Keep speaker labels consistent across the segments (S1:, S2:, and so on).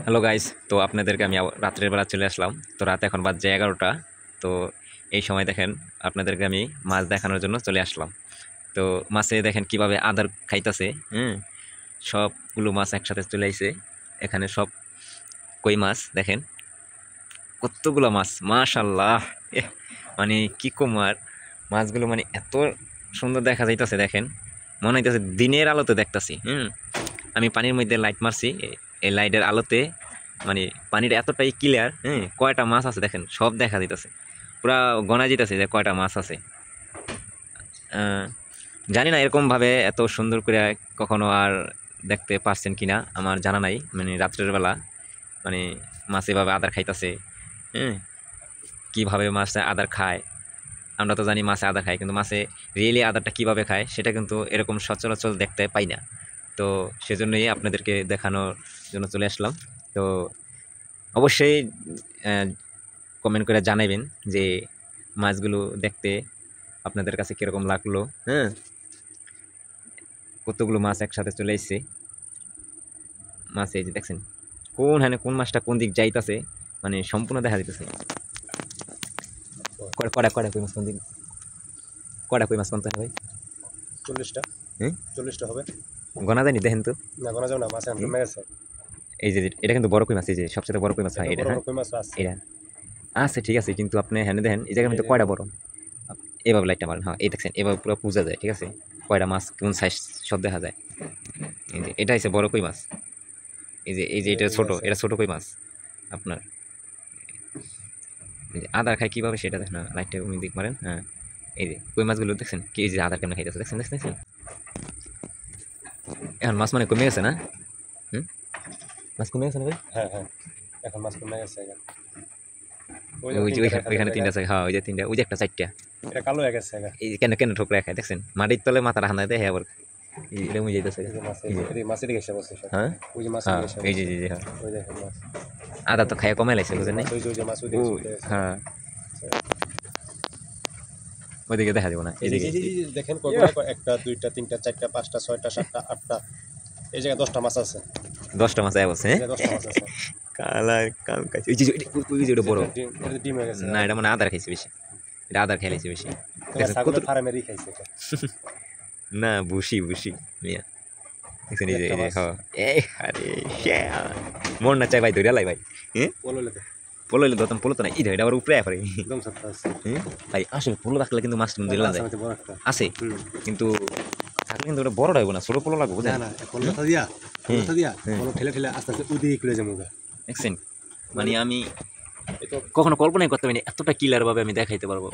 S1: Hello guys, তো আপনাদেরকে আমি রাত্রের বেলা চলে আসলাম। তো রাত এখন বাজে 11টা। তো এই সময় দেখেন আপনাদেরকে আমি মাছ দেখানোর জন্য চলে আসলাম। তো মাছে দেখেন কিভাবে আদার খাইতেছে। সবগুলো মাছ একসাথে চলে আইছে এখানে, সব কই মাছ দেখেন কতগুলো মাছ, মাশাল্লাহ। মানে কি কুমার মাছগুলো, মানে এত সুন্দর দেখা যাইতেছে। দেখেন মনে হইতেছে দিনের আলোতে দেখতেছি। আমি পানির মধ্যে লাইট মারছি, এই লাইটের আলোতে মানে পানির এতটাই ক্লিয়ার। কয়টা মাছ আছে দেখেন, সব দেখা যাইতেছে, পুরা গনা যেতেছে যে কয়টা মাছ আছে। জানি না এরকমভাবে এত সুন্দর করে কখনো আর দেখতে পারছেন কিনা, আমার জানা নাই। মানে রাত্রের বেলা মানে মাছ এভাবে আদার খাইতেছে। কীভাবে মাছ আদার খায় আমরা তো জানি, মাছে আদার খায়, কিন্তু মাছে রিয়েলি আদারটা কীভাবে খায় সেটা কিন্তু এরকম সচরাচর দেখতে পাই না। তো সেজন্যই আপনাদেরকে দেখানোর জন্য চলে আসলাম। তো অবশ্যই কমেন্ট করে জানাবেন যে মাছগুলো দেখতে আপনাদের কাছে কীরকম লাগলো। কতগুলো মাছ একসাথে চলে এসছে। মাছ এই যে দেখছেন কোন মাছটা কোন দিক যাইতেছে, মানে সম্পূর্ণ দেখা যাইতেছে। কড়া কই মাছ কোন দিক, কড়া কই মাছ কোনটা ভাই?
S2: 40টা। 40টা হবে,
S1: গোনা জানি, দেখেন তো।
S2: না গোনা যাও না, মাছ আনতে গেছে।
S1: এই যে এটা কিন্তু বড় কই মাছ, এই যে সবচেয়ে বড় কই মাছ হয় এটা।
S2: কই মাছ আছে,
S1: এটা আছে, ঠিক আছে, কিন্তু আপনি হ্যাঁ দেখেন এই জায়গার মধ্যে কয়টা বড়। এভাবে লাইটটা মারেন, হ্যাঁ এই দেখছেন, এভাবে পুরো পূজা যায়, ঠিক আছে। কয়টা মাছ কোন সাইজ সব দেখা যায়। এই যে এটা হচ্ছে বড় কই মাছ, এই যে এটা ছোট, এটা ছোট কই মাছ আপনার। আদার খায় কীভাবে সেটা দেখেন, লাইটটা উনি দিক মারেন। হ্যাঁ এই যে কই মাছগুলো দেখছেন কি, এই যে আদার কেমন খাইতেছে, দেখছেন। এখন মাছ মানে কমে গেছে না? মাছ কমে গেছে না ভাই?
S2: হ্যাঁ এখন মাছ কমে গেছে।
S1: ওইখানে তিনটা আছে, হ্যাঁ ওই যে তিনটা, ওই যে একটা চারটা।
S2: এটা কালো হয়ে গেছে।
S1: এই কেন ঠোকরা খায় দেখছেন, মাটির তলে মাথা রাখা দেয় আবার এটা মুই যাইতেছে।
S2: মাছের গেছে বসে,
S1: হ্যাঁ
S2: ওই যে মাছ
S1: এই যে হ্যাঁ
S2: ওই দেখেন মাছ।
S1: আদা তো খাইয়া কমে লাইছে, বুঝেন নাই?
S2: ওই যে মাছ ওই
S1: হ্যাঁ ওইদিকে দেখা যাবো না, এইদিকে
S2: দেখেন একটা, দুইটা, তিনটা, চারটা, পাঁচটা, ছয়টা, সাতটা, আটটা, এই জায়গায় 10টা মাছ আছে।
S1: 10টা মাছ বলছে।
S2: 10টা মাছ আছে।
S1: কালার কাম খাইছে, ওই যে বড়
S2: ডিম হয়ে গেছে
S1: না, এটা মানে আদার খাইছে বেশি, এটা আদার খাইছে বেশি।
S2: ছাগলের ফার্মেরই খাইছে এটা
S1: না, বুসি মিয়া দেখছেন, এই যে হ্যাঁ। আরে মন না চাই ভাই, ধরে লাই ভাই। পোলো এলে ধরতাম, পোলো তো না, এটা আবার উপরে পড়ে ভাই। আসলে পোলো রাখলে কিন্তু মাছ কিন্তু দিলাম যায় আছে, কিন্তু থাকলে কিন্তু ওটা বড় লাগবে না, ছোট পোলো লাগবে, বুঝলেন? দেখছেন, মানে আমি কখনো কল্পনাই করতে পারিনি এতটা ক্লিয়ার ভাবে আমি দেখাইতে পারবো।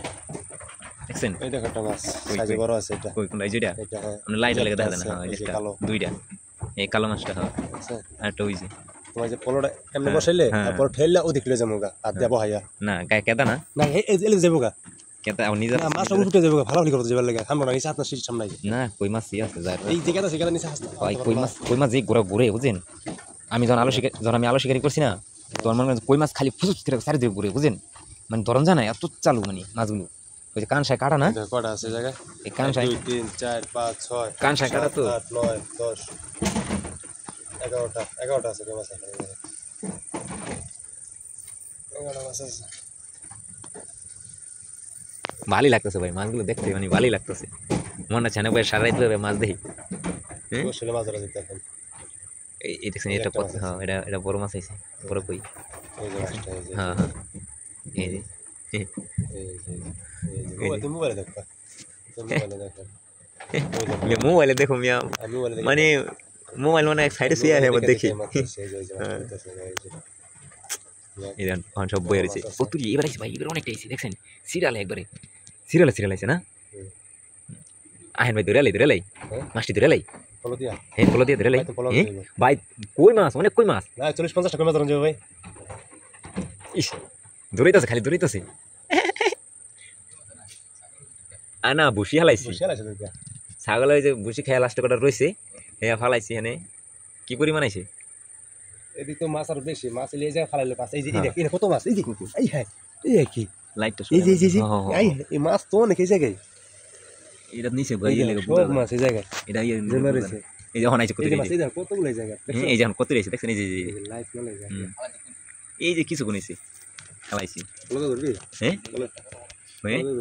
S1: দেখছেন
S2: এই দেখো একটা মাছ সাইজে বড় আছে এটা।
S1: কই কোনটা? এই যেটা আপনি লাইট লাগে দেখা দেন। হ্যাঁ এই যেটা দুইটা, এই কালো মাছটা। হ্যাঁ আর একটা ওই যে
S2: তোমার যে পোলোটা এমনি বসাইলে তারপর ঠেললা ওদিক লয়ে যামুগা আর দেবো হাইয়া
S1: না গায়ে কেদা না,
S2: না এই যাবো গা
S1: কেদা আর নিজে
S2: মাছ উঠে যাবো, ভালো ভালো করতে যাবার লাগে। আমরা না নিচে আপনার সামনে
S1: না, কই মাছ আছে যায়
S2: এই জায়গাটা সেখানে নিচে আসতে
S1: ভাই। কই মাছ যে ঘুরে বুঝেন। আমি যখন আলো শিকারি করছি না, তখন মনে করেন কই মাছ খালি ফুসুক চারিদিকে ঘুরে, বুঝেন? মানে ধরন জানা এত চালু, মানে মাছগুলো ওই যে কানসায় কাটা না,
S2: কটা আছে জায়গা?
S1: এই কানসায়
S2: 2 3 4 5 6
S1: কানসায় কাটা তো
S2: 8 9 10 11টা আছে মাছ। 11টা মাছ আছে।
S1: ভালোই লাগতেছে ভাই মাছগুলো দেখতে, মানে ভালোই লাগতেছে। মনে হচ্ছে না ভাই সারা রাত ভাবে মাছ দেখি।
S2: মাছ ধরা যেতে এখন
S1: এই দেখছেন এটা কত, হ্যাঁ এটা বড় মাছ আছে, বড় কই। হ্যাঁ এই যে
S2: মোবাইলে
S1: দেখো মিয়া, মানে মোবাইল মানে এক সাইডে শুয়ে আছে, দেখি সব বই রয়েছে। প্রচুর এবার আছে ভাই, এবার অনেকটা আছে দেখছেন, সিরিয়ালে একবারে সিরিয়াল আছে না। আহেন ভাই ধরে লাই মাছটি ধরে লাই, হ্যাঁ পোলো দিয়ে ধরে লাই ভাই। কই মাছ, অনেক কই মাছ,
S2: 40-50টা কই মাছ ধরুন যাবে ভাই।
S1: ইস ধরিতেছে, খালি ধরিতেছে। না বুসি হালাইছি, ছাগল ওই যে বুসি খেয়া লাস্ট কটা রয়েছে, হ্যাঁ ফালাইছি। এখানে কি পরিমাণ আছে
S2: এদিকে তো মাছ আর বেশি, মাছ এই জায়গায় ফালাইলে পাস। এই যে এটা কত মাছ, এই যে এই হ্যাঁ এই কি
S1: লাইটটা,
S2: এই যে এই মাছ তো অনেক এই জায়গায়
S1: এটা নিচে ভাই,
S2: সব মাছ এই জায়গায়
S1: এটা এই যখন আইছে কত
S2: এই যে মাছ এই দেখো কতগুলো জায়গা
S1: এই যখন কত রয়েছে দেখছেন এই যে
S2: লাইফ না লাগে
S1: হুম। এই যে কিছু গুনেছি খেলাইছি
S2: বলো করবি
S1: হ্যাঁ
S2: বলো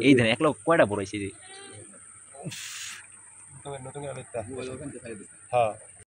S1: এই ধরেন একলা কয়টা বড় হয়েছে যে
S2: নতুন নতুন হ্যাঁ